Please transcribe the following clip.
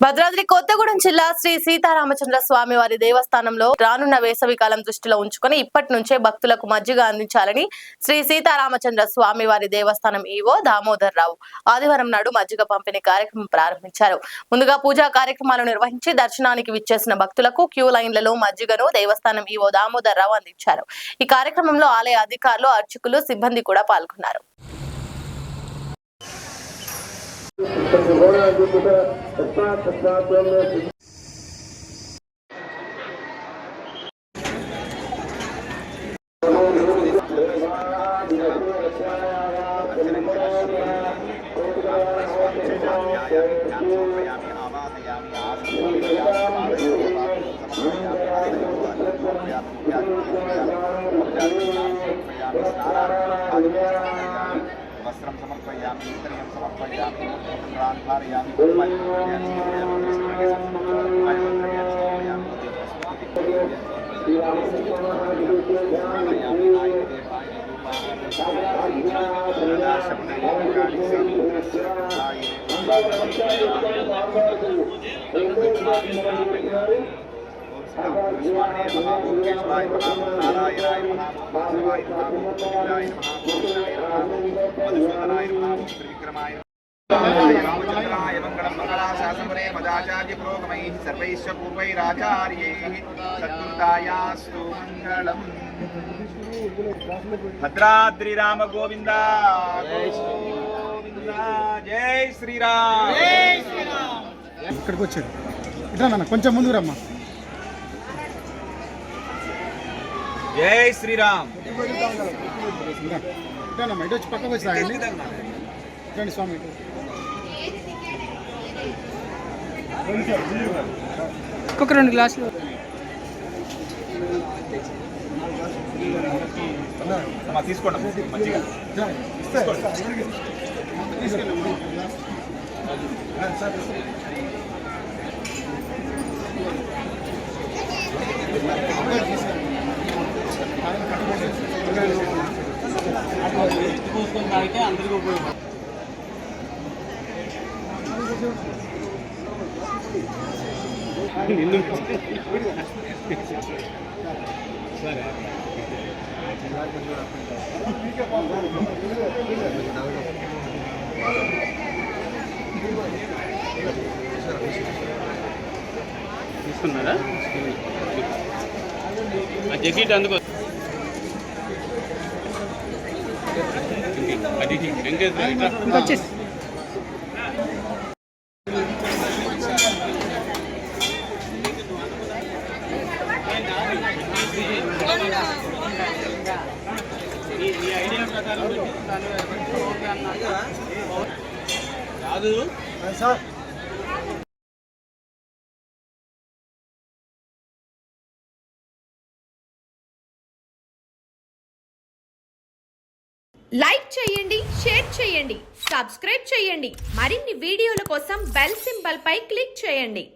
భద్రాద్రి కొత్తగూడెం జిల్లా శ్రీ సీతారామచంద్ర స్వామి వారి దేవస్థానంలో రానున్న వేసవి కాలం దృష్టిలో ఉంచుకుని ఇప్పటి నుంచే భక్తులకు మజ్జిగ అందించాలని శ్రీ సీతారామచంద్ర స్వామి వారి దేవస్థానం ఈవో దామోదర్ రావు ఆదివారం నాడు మజ్జిగ పంపిణీ కార్యక్రమం ప్రారంభించారు. ముందుగా పూజా కార్యక్రమాలు నిర్వహించి దర్శనానికి విచ్చేసిన భక్తులకు క్యూ లైన్లలో మజ్జిగను దేవస్థానం ఈవో దామోదర్ రావు అందించారు. ఈ కార్యక్రమంలో ఆలయ అధికారులు, అర్చకులు, సిబ్బంది కూడా పాల్గొన్నారు. वस्त्रं समर्पयामि, इन्द्रियं समर्पयामि, धारयामि, रामचंद्राय मंगलम मंगलाशासने मदाचार्य पुरोगमैः सर्वैश्च पूर्वैराचार्यैः सत्कृतायास्तु मंगलम। भद्राद्रि राम गोविंद गोविंद जय श्रीराम जय श्रीराम। ఇక్కడికి వచ్చాడు ఇట్లా నాన్న కొంచెం ముందుకు రమ్మా. जय श्रीराम ఇట్లా ఇటు వచ్చి పక్కకు వచ్చి రాగండి. రండి స్వామి. ఒక 2 గ్లాసులు తీసుకోండి మంచిగా తాగితే అందరికీ ఉపయోగం. తీసుకున్నారా ఆ జకెట్ అందుకో వచ్చేసి కాదు సార్. లైక్ చేయండి, షేర్ చేయండి, సబ్స్క్రైబ్ చేయండి. మరిన్ని వీడియోల కోసం బెల్ సింబల్ పై క్లిక్ చేయండి.